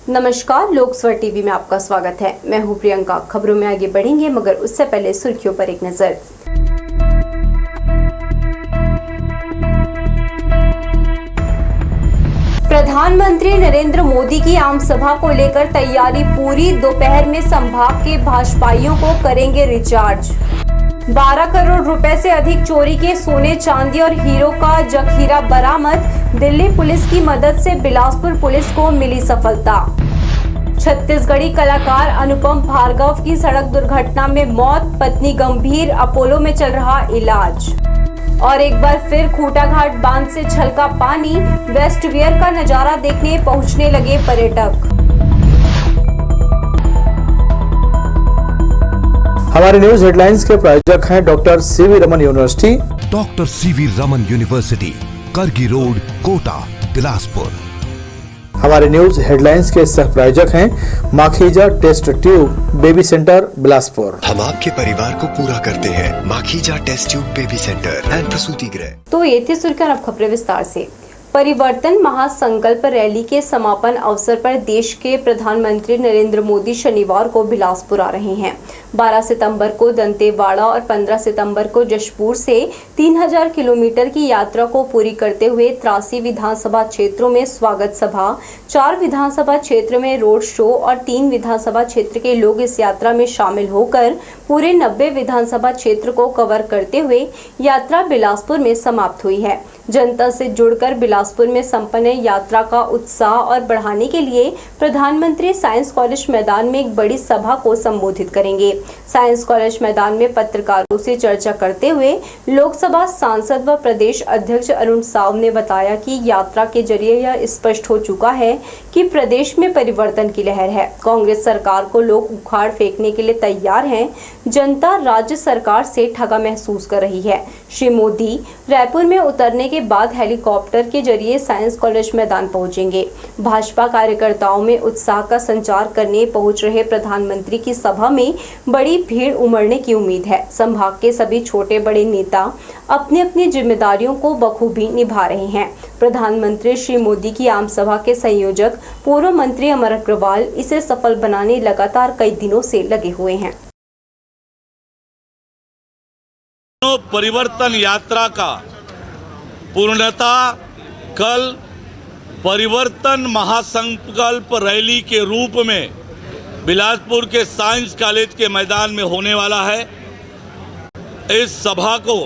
नमस्कार, लोक स्वर टीवी में आपका स्वागत है। मैं हूं प्रियंका। खबरों में आगे बढ़ेंगे, मगर उससे पहले सुर्खियों पर एक नजर। प्रधानमंत्री नरेंद्र मोदी की आम सभा को लेकर तैयारी पूरी। दोपहर में संभाग के भाजपाइयों को करेंगे रिचार्ज। 12 करोड़ रुपए से अधिक चोरी के सोने, चांदी और हीरो का जखीरा बरामद। दिल्ली पुलिस की मदद से बिलासपुर पुलिस को मिली सफलता। छत्तीसगढ़ी कलाकार अनुपम भार्गव की सड़क दुर्घटना में मौत, पत्नी गंभीर, अपोलो में चल रहा इलाज। और एक बार फिर खूंटाघाट बांध से छलका पानी, वेस्ट वियर का नजारा देखने पहुंचने लगे पर्यटक। हमारे न्यूज हेडलाइंस के प्रायोजक हैं doctor C V Raman university. Doctor C V Raman university, Kargi road, Kota, Bilaspur. हमारे न्यूज हेडलाइंस के सह प्रायोजक हैं Makhija test tube baby centre Bilaspur. हम आपके परिवार को पूरा करते हैं। Makhija test tube baby centre and प्रसूति गृह। तो ये थी सुर्खियां, अब खबरें विस्तार से। परिवर्तन महासंकल्प रैली के समापन अवसर पर देश के प्रधानमंत्री नरेंद्र मोदी शनिवार को बिलासपुर आ रहे हैं। 12 सितंबर को दंतेवाड़ा और 15 सितंबर को जशपुर से 3000 किलोमीटर की यात्रा को पूरी करते हुए 83 विधानसभा क्षेत्रों में स्वागत सभा, 4 विधानसभा क्षेत्र में रोड शो और 3 विधानसभा क्षेत्र के लोग इस यात्रा में शामिल होकर पूरे 90 विधानसभा क्षेत्र को कवर करते हुए यात्रा बिलासपुर में समाप्त हुई है। जनता से जुड़कर बिलासपुर में संपन्न यात्रा का उत्साह और बढ़ाने के लिए प्रधानमंत्री साइंस कॉलेज मैदान में एक बड़ी सभा को संबोधित करेंगे। साइंस कॉलेज मैदान में पत्रकारों से चर्चा करते हुए लोकसभा सांसद व प्रदेश अध्यक्ष अरुण साव ने बताया कि यात्रा के जरिए यह स्पष्ट हो चुका है कि प्रदेश में परिवर्तन की लहर है। कांग्रेस सरकार को लोग उखाड़ फेंकने के लिए तैयार हैं। जनता राज्य सरकार से ठगा महसूस कर रही है। श्री मोदी रायपुर में उतरने के बाद हेलीकॉप्टर के जरिए साइंस कॉलेज मैदान पहुंचेंगे। भाजपा कार्यकर्ताओं में उत्साह का संचार करने पहुंच रहे प्रधानमंत्री की सभा में बड़ी भीड़ उमड़ने की उम्मीद है। संभाग के सभी छोटे बड़े नेता अपनी अपनी जिम्मेदारियों को बखूबी निभा रहे हैं। प्रधानमंत्री श्री मोदी की आम सभा के संयोजक पूर्व मंत्री अमर अग्रवाल इसे सफल बनाने लगातार कई दिनों से लगे हुए हैं। परिवर्तन यात्रा का पूर्णता कल परिवर्तन महासंकल्प रैली के रूप में बिलासपुर के साइंस कॉलेज के मैदान में होने वाला है। इस सभा को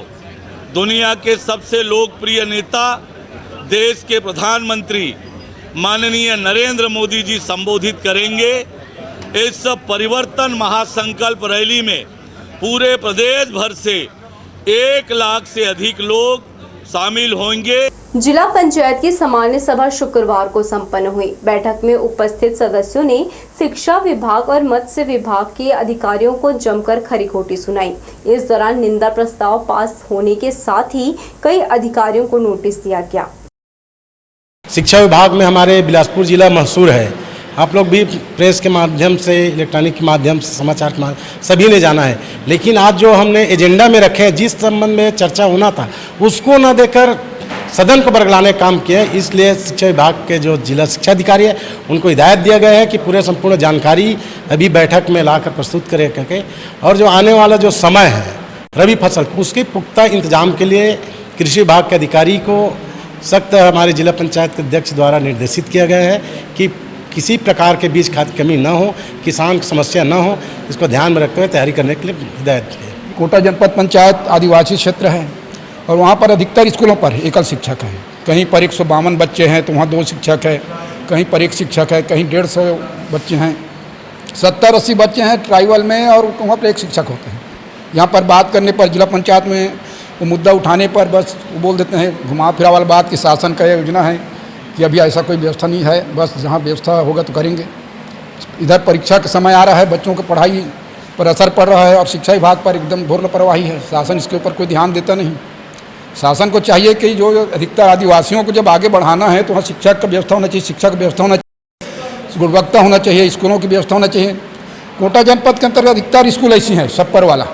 दुनिया के सबसे लोकप्रिय नेता, देश के प्रधानमंत्री माननीय नरेंद्र मोदी जी संबोधित करेंगे। इस परिवर्तन महासंकल्प रैली में पूरे प्रदेश भर से 1 लाख से अधिक लोग शामिल होंगे। जिला पंचायत की सामान्य सभा शुक्रवार को संपन्न हुई। बैठक में उपस्थित सदस्यों ने शिक्षा विभाग और मत्स्य विभाग के अधिकारियों को जमकर खरी खोटी सुनाई। इस दौरान निंदा प्रस्ताव पास होने के साथ ही कई अधिकारियों को नोटिस दिया गया। शिक्षा विभाग में हमारे बिलासपुर जिला मशहूर है। आप लोग भी प्रेस के माध्यम से, इलेक्ट्रॉनिक के माध्यम से, समाचार के माध्यम सभी ने जाना है। लेकिन आज जो हमने एजेंडा में रखे, जिस संबंध में चर्चा होना था उसको न देकर सदन को बरगलाने का काम किया। इसलिए शिक्षा विभाग के जो जिला शिक्षा अधिकारी है उनको हिदायत दिया गया है कि पूरे संपूर्ण जानकारी अभी बैठक में लाकर प्रस्तुत करें करके, और जो आने वाला जो समय है रबी फसल उसके पुख्ता इंतजाम के लिए कृषि विभाग के अधिकारी को सख्त हमारे जिला पंचायत के अध्यक्ष द्वारा निर्देशित किया गया है कि किसी प्रकार के बीज खाद की कमी न हो, किसान की समस्या न हो, इसको ध्यान में रखकर तैयारी करने के लिए हिदायत दी है। कोटा जनपद पंचायत आदिवासी क्षेत्र है और वहाँ पर अधिकतर स्कूलों पर एकल शिक्षक है। कहीं पर 152 बच्चे हैं तो वहाँ 2 शिक्षक है, कहीं पर 1 शिक्षक है, कहीं 150 बच्चे हैं, 70-80 बच्चे हैं ट्राइबल में और वहाँ पर 1 शिक्षक होते हैं। यहाँ पर बात करने पर जिला पंचायत में वो मुद्दा उठाने पर बस वो बोल देते हैं घुमा फिरा वाला बात कि शासन का योजना है कि अभी ऐसा कोई व्यवस्था नहीं है, बस जहाँ व्यवस्था होगा तो करेंगे। इधर परीक्षा का समय आ रहा है, बच्चों की पढ़ाई पर असर पड़ रहा है और शिक्षा विभाग पर एकदम घोर लापरवाही है। शासन इसके ऊपर कोई ध्यान देता नहीं। शासन को चाहिए कि जो अधिकतर आदिवासियों को जब आगे बढ़ाना है तो वहाँ शिक्षा का व्यवस्था होना चाहिए, शिक्षा की व्यवस्था होना चाहिए, गुणवत्ता होना चाहिए, स्कूलों की व्यवस्था होना चाहिए। कोटा जनपद के अंतर्गत अधिकतर स्कूल ऐसी हैं छप्पर वाला,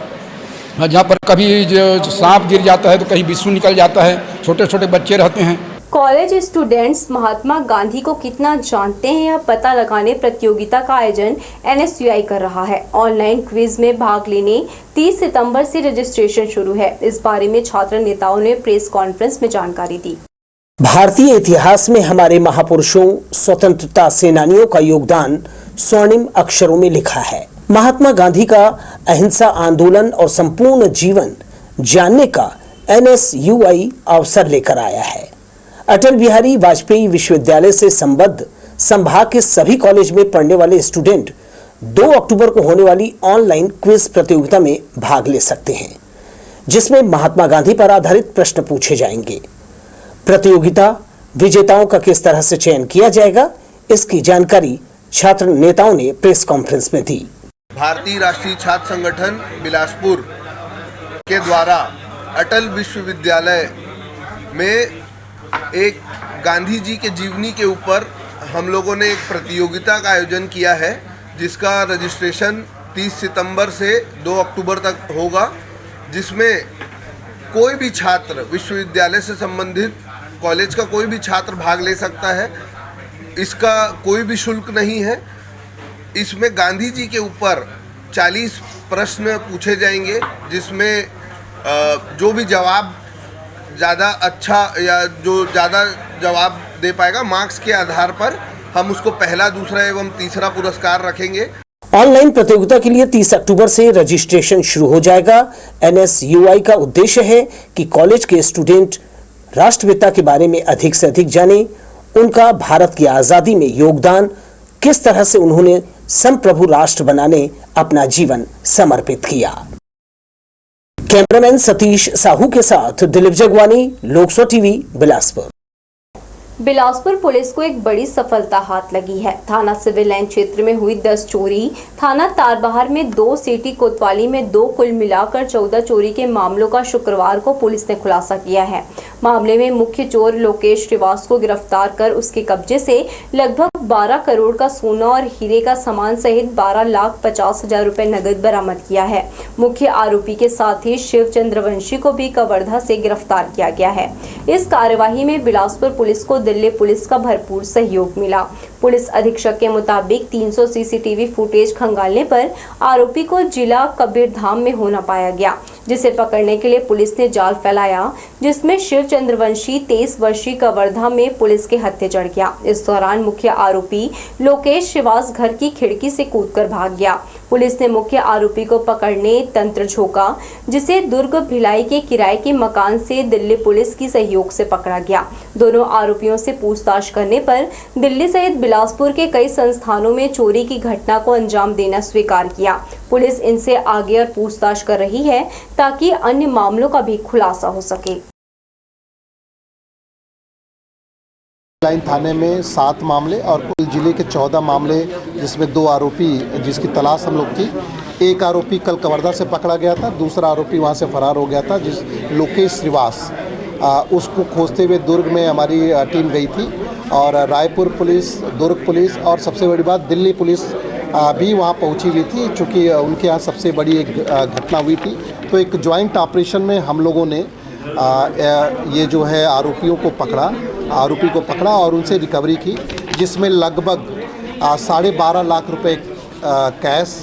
जहाँ पर कभी जो सांप गिर जाता है तो कहीं बिच्छू निकल जाता है, छोटे छोटे बच्चे रहते हैं। कॉलेज स्टूडेंट्स महात्मा गांधी को कितना जानते हैं यह पता लगाने प्रतियोगिता का आयोजन NSUI कर रहा है। ऑनलाइन क्विज में भाग लेने 30 सितंबर से रजिस्ट्रेशन शुरू है। इस बारे में छात्र नेताओं ने प्रेस कॉन्फ्रेंस में जानकारी दी। भारतीय इतिहास में हमारे महापुरुषों, स्वतंत्रता सेनानियों का योगदान स्वर्णिम अक्षरों में लिखा है। महात्मा गांधी का अहिंसा आंदोलन और संपूर्ण जीवन जानने का NSUI अवसर लेकर आया है। अटल बिहारी वाजपेयी विश्वविद्यालय से संबद्ध संभाग के सभी कॉलेज में पढ़ने वाले स्टूडेंट 2 अक्टूबर को होने वाली ऑनलाइन क्विज प्रतियोगिता में भाग ले सकते हैं, जिसमें महात्मा गांधी पर आधारित प्रश्न पूछे जाएंगे। प्रतियोगिता विजेताओं का किस तरह से चयन किया जाएगा, इसकी जानकारी छात्र नेताओं ने प्रेस कॉन्फ्रेंस में दी। भारतीय राष्ट्रीय छात्र संगठन बिलासपुर के द्वारा अटल विश्वविद्यालय में एक गांधी जी के जीवनी के ऊपर हम लोगों ने एक प्रतियोगिता का आयोजन किया है, जिसका रजिस्ट्रेशन 30 सितंबर से 2 अक्टूबर तक होगा, जिसमें कोई भी छात्र, विश्वविद्यालय से संबंधित कॉलेज का कोई भी छात्र भाग ले सकता है। इसका कोई भी शुल्क नहीं है। इसमें गांधी जी के ऊपर 40 प्रश्न पूछे जाएंगे, जिसमें जो भी जवाब ज़्यादा अच्छा या जो ज़्यादा जवाब दे पाएगा, मार्क्स के आधार पर हम उसको पहला, दूसरा एवं तीसरा पुरस्कार रखेंगे। ऑनलाइन प्रतियोगिता के लिए 30 अक्टूबर से रजिस्ट्रेशन शुरू हो जाएगा। NSUI का उद्देश्य है कि कॉलेज के स्टूडेंट राष्ट्रपिता के बारे में अधिक से अधिक जाने, उनका भारत की आज़ादी में योगदान, किस तरह से उन्होंने संप्रभु राष्ट्र बनाने अपना जीवन समर्पित किया। कैमरामैन सतीश साहू के साथ दिलीप जगवानी, लोकसभा टीवी, बिलासपुर। बिलासपुर पुलिस को एक बड़ी सफलता हाथ लगी है। थाना सिविल लाइन क्षेत्र में हुई 10 चोरी, थाना तारबहार में 2, सिटी कोतवाली में 2, कुल मिलाकर 14 चोरी के मामलों का शुक्रवार को पुलिस ने खुलासा किया है। मामले में मुख्य चोर लोकेश श्रीवास को गिरफ्तार कर उसके कब्जे से लगभग 12 करोड़ का सोना और हीरे का सामान सहित 12,50,000 रुपए नगद बरामद किया है। मुख्य आरोपी के साथ ही शिव चंद्रवंशी को भी कवर्धा से गिरफ्तार किया गया है। इस कार्यवाही में बिलासपुर पुलिस को दिल्ली पुलिस का भरपूर सहयोग मिला। पुलिस अधीक्षक के मुताबिक 300 CCTV फुटेज खंगालने पर आरोपी को जिला कबीरधाम में होना पाया गया, जिसे पकड़ने के लिए पुलिस ने जाल फैलाया, जिसमें शिव चंद्रवंशी 23 वर्षीय कवर्धा में पुलिस के हत्थे चढ़ गया। इस दौरान मुख्य आरोपी लोकेश श्रीवास घर की खिड़की से कूदकर भाग गया। पुलिस ने मुख्य आरोपी को पकड़ने तंत्र झोंका, जिसे दुर्ग भिलाई के किराए के मकान से दिल्ली पुलिस की सहयोग से पकड़ा गया। दोनों आरोपियों से पूछताछ करने पर दिल्ली सहित बिलासपुर के कई संस्थानों में चोरी की घटना को अंजाम देना स्वीकार किया। पुलिस इनसे आगे और पूछताछ कर रही है ताकि अन्य मामलों का भी खुलासा हो सके। लाइन थाने में 7 मामले और कुल जिले के 14 मामले, जिसमें 2 आरोपी जिसकी तलाश हम लोग की। एक आरोपी कल कवर्धा से पकड़ा गया था, दूसरा आरोपी वहां से फरार हो गया था, जिस लोकेश श्रीवास, उसको खोजते हुए दुर्ग में हमारी टीम गई थी और रायपुर पुलिस, दुर्ग पुलिस और सबसे बड़ी बात दिल्ली पुलिस भी वहाँ पहुँची हुई थी, चूँकि उनके यहाँ सबसे बड़ी एक घटना हुई थी। तो एक जॉइंट ऑपरेशन में हम लोगों ने ये जो है आरोपी को पकड़ा और उनसे रिकवरी की, जिसमें लगभग 12.5 लाख रुपए कैश,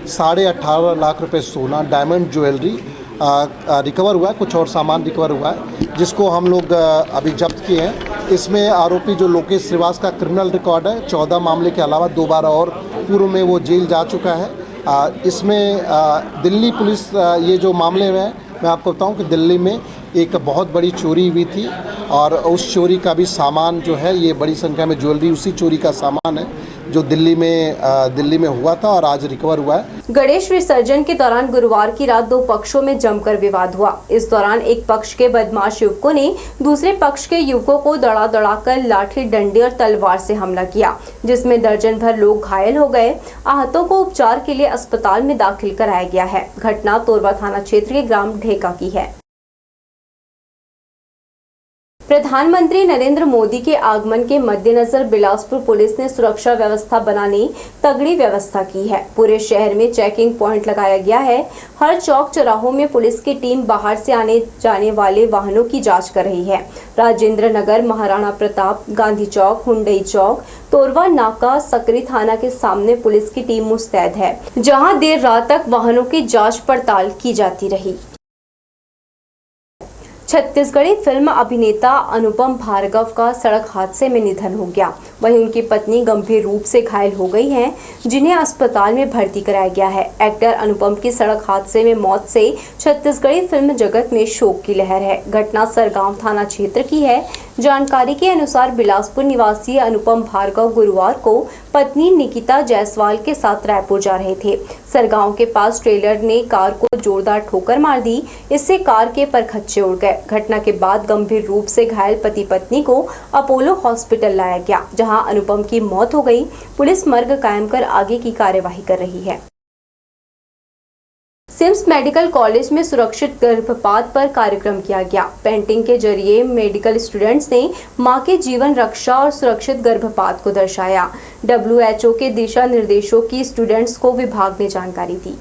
18.5 लाख रुपए सोना, डायमंड ज्वेलरी रिकवर हुआ है। कुछ और सामान रिकवर हुआ है, जिसको हम लोग अभी जब्त किए हैं। इसमें आरोपी जो लोकेश श्रीवास का क्रिमिनल रिकॉर्ड है, 14 मामले के अलावा 2 बार और पूर्व में वो जेल जा चुका है। इसमें दिल्ली पुलिस, ये जो मामले में मैं आपको बताऊं कि दिल्ली में एक बहुत बड़ी चोरी हुई थी और उस चोरी का भी सामान जो है, ये बड़ी संख्या में ज्वेलरी उसी चोरी का सामान है जो दिल्ली में हुआ था और आज रिकवर हुआ है। गणेश विसर्जन के दौरान गुरुवार की रात 2 पक्षों में जमकर विवाद हुआ। इस दौरान एक पक्ष के बदमाश युवकों ने दूसरे पक्ष के युवकों को दड़ा-दड़ाकर लाठी, डंडे और तलवार से हमला किया, जिसमें दर्जन भर लोग घायल हो गए। आहतों को उपचार के लिए अस्पताल में दाखिल कराया गया है। घटना तोरबा थाना क्षेत्र के ग्राम ढेका की है। प्रधानमंत्री नरेंद्र मोदी के आगमन के मद्देनजर बिलासपुर पुलिस ने सुरक्षा व्यवस्था बनाने तगड़ी व्यवस्था की है। पूरे शहर में चेकिंग पॉइंट लगाया गया है। हर चौक चौराहों में पुलिस की टीम बाहर से आने जाने वाले वाहनों की जांच कर रही है। राजेंद्र नगर, महाराणा प्रताप, गांधी चौक, हुंडई चौक, तोरवा नाका, सकरी थाना के सामने पुलिस की टीम मुस्तैद है, जहां देर रात तक वाहनों की जांच पड़ताल की जाती रही। छत्तीसगढ़ी फिल्म अभिनेता अनुपम भार्गव का सड़क हादसे में निधन हो गया। वहीं उनकी पत्नी गंभीर रूप से घायल हो गई हैं, जिन्हें अस्पताल में भर्ती कराया गया है। एक्टर अनुपम की सड़क हादसे में मौत से छत्तीसगढ़ी फिल्म जगत में शोक की लहर है। घटना सरगांव थाना क्षेत्र की है। जानकारी के अनुसार बिलासपुर निवासी अनुपम भार्गव गुरुवार को पत्नी निकिता जायसवाल के साथ रायपुर जा रहे थे। सरगांव के पास ट्रेलर ने कार को जोरदार ठोकर मार दी। इससे कार के परखच्चे उड़ गए। घटना के बाद गंभीर रूप से घायल पति पत्नी को अपोलो हॉस्पिटल लाया गया, जहां अनुपम की मौत हो गई। पुलिस मर्ग कायम कर आगे की कार्यवाही कर रही है। सिम्स मेडिकल कॉलेज में सुरक्षित गर्भपात पर कार्यक्रम किया गया। पेंटिंग के जरिए मेडिकल स्टूडेंट्स ने मां के जीवन रक्षा और सुरक्षित गर्भपात को दर्शाया। WHO के दिशा निर्देशों की स्टूडेंट्स को विभाग ने जानकारी दी।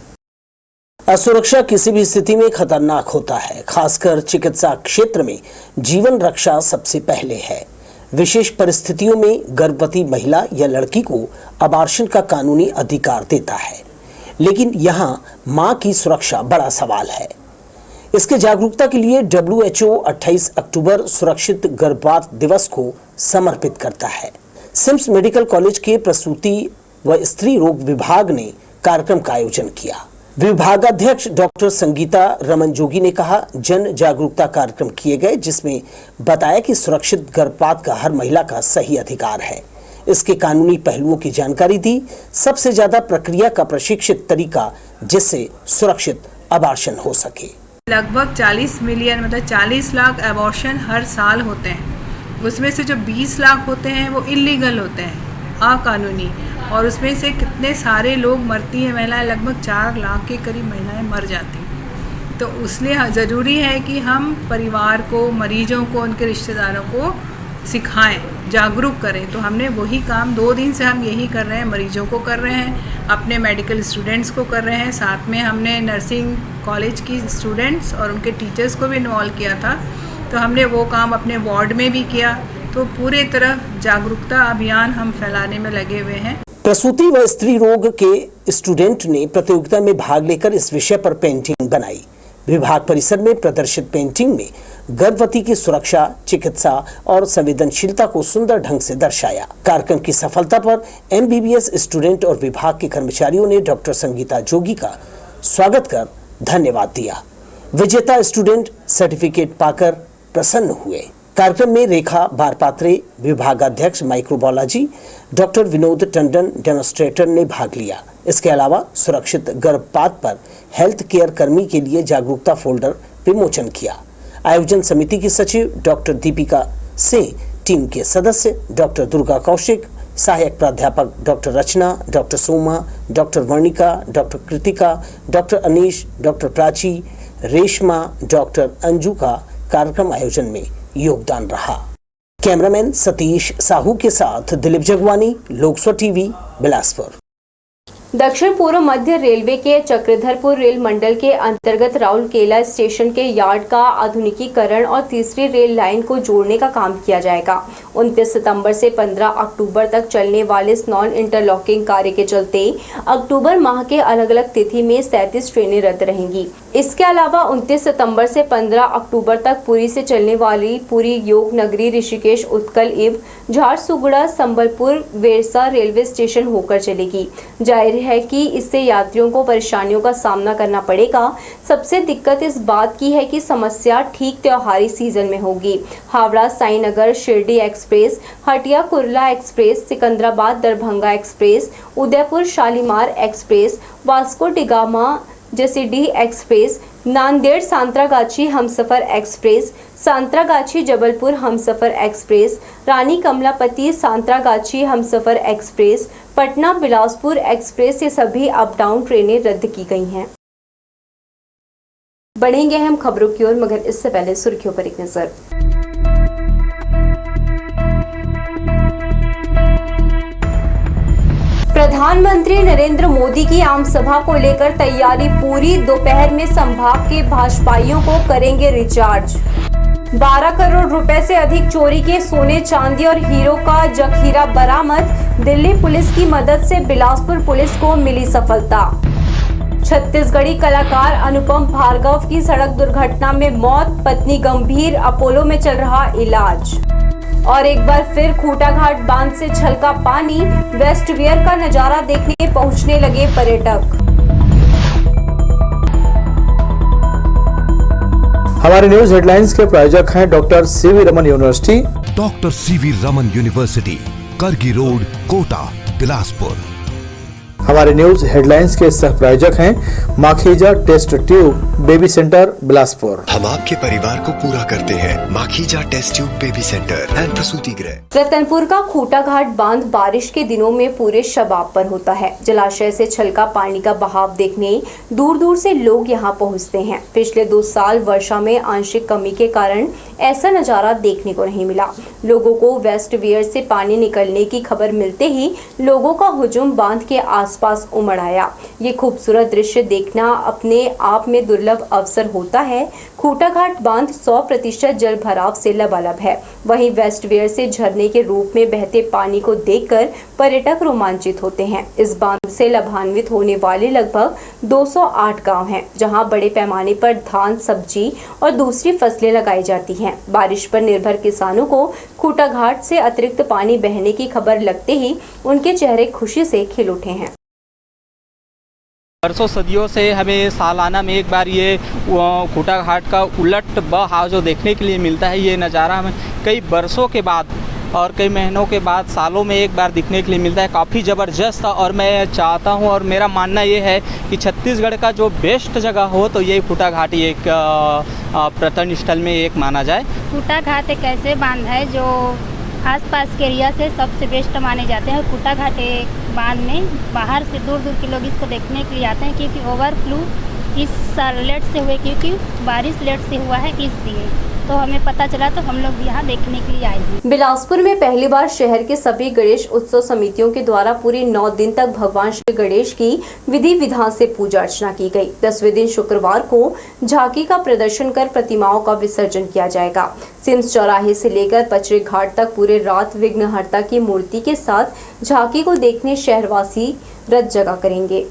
असुरक्षा किसी भी स्थिति में खतरनाक होता है, खासकर चिकित्सा क्षेत्र में जीवन रक्षा सबसे पहले है। विशेष परिस्थितियों में गर्भवती महिला या लड़की को अबॉर्शन का कानूनी अधिकार देता है, लेकिन यहाँ मां की सुरक्षा बड़ा सवाल है। इसके जागरूकता के लिए WHO 28 अक्टूबर सुरक्षित गर्भपात दिवस को समर्पित करता है। सिम्स मेडिकल कॉलेज के प्रसूति व स्त्री रोग विभाग ने कार्यक्रम का आयोजन किया। विभागाध्यक्ष डॉक्टर संगीता रमन जोगी ने कहा, जन जागरूकता कार्यक्रम किए गए, जिसमें बताया कि सुरक्षित गर्भपात का हर महिला का सही अधिकार है। इसके कानूनी पहलुओं की जानकारी दी। सबसे ज्यादा प्रक्रिया का प्रशिक्षित तरीका, जिससे सुरक्षित अबॉर्शन हो सके। लगभग 40 मिलियन मतलब 40 लाख अबॉर्शन हर साल होते हैं। उसमें से जो 20 लाख होते हैं वो इलीगल होते हैं, अकानूनी, और उसमें से कितने सारे लोग मरती हैं महिलाएं, लगभग 4 लाख के करीब महिलाएं मर जाती हैं। तो इसलिए ज़रूरी है कि हम परिवार को, मरीजों को, उनके रिश्तेदारों को सिखाएं, जागरूक करें। तो हमने वही काम 2 दिन से हम यही कर रहे हैं, मरीजों को कर रहे हैं, अपने मेडिकल स्टूडेंट्स को कर रहे हैं, साथ में हमने नर्सिंग कॉलेज की स्टूडेंट्स और उनके टीचर्स को भी इन्वॉल्व किया था। तो हमने वो काम अपने वार्ड में भी किया। तो पूरे तरह जागरूकता अभियान हम फैलाने में लगे हुए हैं। प्रसूति व स्त्री रोग के स्टूडेंट ने प्रतियोगिता में भाग लेकर इस विषय पर पेंटिंग बनाई। विभाग परिसर में प्रदर्शित पेंटिंग में गर्भवती की सुरक्षा, चिकित्सा और संवेदनशीलता को सुंदर ढंग से दर्शाया। कार्यक्रम की सफलता पर MBBS स्टूडेंट और विभाग के कर्मचारियों ने डॉक्टर संगीता जोगी का स्वागत कर धन्यवाद दिया। विजेता स्टूडेंट सर्टिफिकेट पाकर प्रसन्न हुए। कार्यक्रम में रेखा बारपात्रे, विभागाध्यक्ष microbiology doctor Vinod Tandon demonstrator ने भाग लिया। इसके अलावा सुरक्षित गर्भपात पर हेल्थ केयर कर्मी के लिए जागरूकता फोल्डर विमोचन किया। आयोजन समिति की सचिव डॉक्टर दीपिका सिंह, टीम के सदस्य डॉक्टर दुर्गा कौशिक, सहायक प्राध्यापक doctor Rachna, doctor Soma, doctor Varnika, doctor Kritika, doctor Anish, doctor Prachi, Reshma, doctor Anju का कार्यक्रम आयोजन में योगदान रहा। कैमरामैन सतीश साहू के साथ दिलीप जगवानी, लोकसभा टीवी, बिलासपुर। दक्षिण पूर्व मध्य रेलवे के चक्रधरपुर रेल मंडल के अंतर्गत राउरकेला स्टेशन के यार्ड का आधुनिकीकरण और तीसरी रेल लाइन को जोड़ने का काम किया जाएगा। 29 सितंबर से 15 अक्टूबर तक चलने वाले इस नॉन इंटरलॉकिंग कार्य के चलते अक्टूबर माह के अलग अलग तिथि में 37 ट्रेनें रद्द रहेंगी। इसके अलावा 29 सितंबर से 15 अक्टूबर तक पुरी से चलने वाली पुरी योग नगरी, ऋषिकेश, उत्कल इव, Jharsuguda, Sambalpur, versa railway station होकर चलेगी। जाहिर है कि इससे यात्रियों को परेशानियों का सामना करना पड़ेगा। सबसे दिक्कत इस बात की है कि समस्या ठीक त्योहारी सीजन में होगी। Howrah Sainagar Shirdi express, Hatia Kurla express, Secunderabad Darbhanga express, Udaipur Shalimar express, Vasco da Gama Jasidih express, Nanded Santragachi Humsafar express, Santragachi Jabalpur Humsafar express, Rani Kamlapati Santragachi Humsafar express, Patna Bilaspur express, ये सभी अप डाउन ट्रेनें रद्द की गई हैं। बढ़ेंगे हम खबरों की ओर, मगर इससे पहले सुर्खियों पर एक नजर। प्रधानमंत्री नरेंद्र मोदी की आम सभा को लेकर तैयारी पूरी। दोपहर में संभाग के भाजपाइयों को करेंगे रिचार्ज। 12 करोड़ रुपए से अधिक चोरी के सोने, चांदी और हीरो का जखीरा बरामद। दिल्ली पुलिस की मदद से बिलासपुर पुलिस को मिली सफलता। छत्तीसगढ़ी कलाकार अनुपम भार्गव की सड़क दुर्घटना में मौत, पत्नी गंभीर, अपोलो में चल रहा इलाज। और एक बार फिर खूटाघाट बांध से छलका पानी, वेस्ट वियर का नजारा देखने पहुंचने लगे पर्यटक। हमारे न्यूज हेडलाइंस के प्रायोजक हैं doctor C V Raman university. Doctor C V Raman university, Kargi road, Kota, Bilaspur. हमारे न्यूज हेडलाइंस के सह प्रायोजक हैं Makhija test tube baby centre Bilaspur. हम आपके परिवार को पूरा करते हैं Makhija test tube baby centre and प्रसूति गृह। रतनपुर का खूटाघाट बांध बारिश के दिनों में पूरे शबाब पर होता है। जलाशय से छलका पानी का बहाव देखने दूर दूर से लोग यहां पहुंचते हैं। पिछले 2 साल वर्षा में आंशिक कमी के कारण ऐसा नजारा देखने को नहीं मिला। लोगों को वेस्ट वियर से पानी निकलने की खबर मिलते ही लोगों का हुजूम बांध के आसपास उमड़ आया। ये खूबसूरत दृश्य देखना अपने आप में दुर्लभ अवसर होता है। खूटाघाट बांध 100% जल भराव से लबालब है। वहीं वेस्ट वियर से झरने के रूप में बहते पानी को देखकर पर्यटक रोमांचित होते हैं। इस बांध से लाभान्वित होने वाले लगभग 208 गांव हैं, जहां बड़े पैमाने पर धान, सब्जी और दूसरी फसलें लगाई जाती हैं। बारिश पर निर्भर किसानों को खूटाघाट से अतिरिक्त पानी बहने की खबर लगते ही उनके चेहरे खुशी से खिल उठे हैं। बरसों सदियों से हमें सालाना में एक बार ये खूटाघाट का उलट बहाव जो देखने के लिए मिलता है, ये नज़ारा हमें कई बरसों के बाद और कई महीनों के बाद, सालों में एक बार दिखने के लिए मिलता है। काफ़ी ज़बरदस्त और मैं चाहता हूँ और मेरा मानना ये है कि छत्तीसगढ़ का जो बेस्ट जगह हो तो ये खूटाघाट ही एक पर्यटन स्थल में एक माना जाए। खूटाघाट एक ऐसे बांध है जो आसपास के एरिया से सबसे बेस्ट माने जाते हैं। खूटाघाट एक बांध में बाहर से दूर दूर के लोग इसको देखने के लिए आते हैं, क्योंकि ओवरफ्लो इस साल लेट से हुए, क्योंकि बारिश लेट से हुआ है, इसलिए तो हमें पता चला तो हम लोग यहाँ देखने के लिए आए हैं। बिलासपुर में पहली बार शहर के सभी गणेश उत्सव समितियों के द्वारा पूरे 9 दिन तक भगवान श्री गणेश की विधि विधान से पूजा अर्चना की गई। 10वें दिन शुक्रवार को झांकी का प्रदर्शन कर प्रतिमाओं का विसर्जन किया जाएगा। सिम्स चौराहे से लेकर पचरे घाट तक पूरे रात विघ्नहर्ता की मूर्ति के साथ झांकी को देखने शहरवासी रत जगा करेंगे।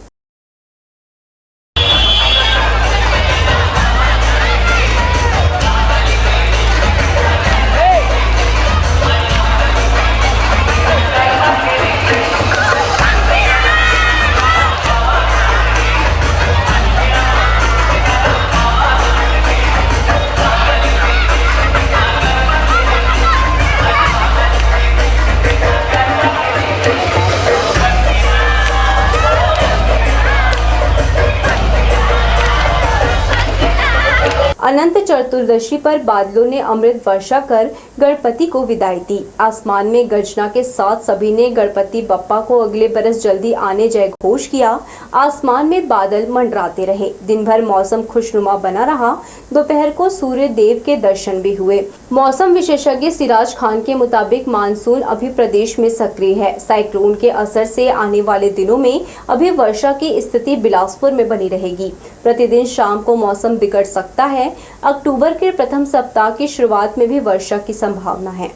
अनंत चतुर्दशी पर बादलों ने अमृत वर्षा कर गणपति को विदाई दी। आसमान में गर्जना के साथ सभी ने गणपति बप्पा को अगले बरस जल्दी आने जय घोष किया। आसमान में बादल मंडराते रहे। दिन भर मौसम खुशनुमा बना रहा। दोपहर को सूर्य देव के दर्शन भी हुए। मौसम विशेषज्ञ सिराज खान के मुताबिक मानसून अभी प्रदेश में सक्रिय है। साइक्लोन के असर से आने वाले दिनों में अभी वर्षा की स्थिति बिलासपुर में बनी रहेगी। प्रतिदिन शाम को मौसम बिगड़ सकता है। अक्टूबर के प्रथम सप्ताह की शुरुआत में भी वर्षा की संभावना है।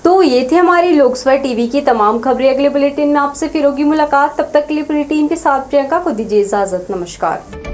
तो ये थे हमारी लोकसभा टीवी की तमाम खबरें। अगले बुलेटिन में आपसे फिर होगी मुलाकात। तब तक के लिए पूरी टीम के साथ प्रियंका को दीजिए इजाजत। नमस्कार।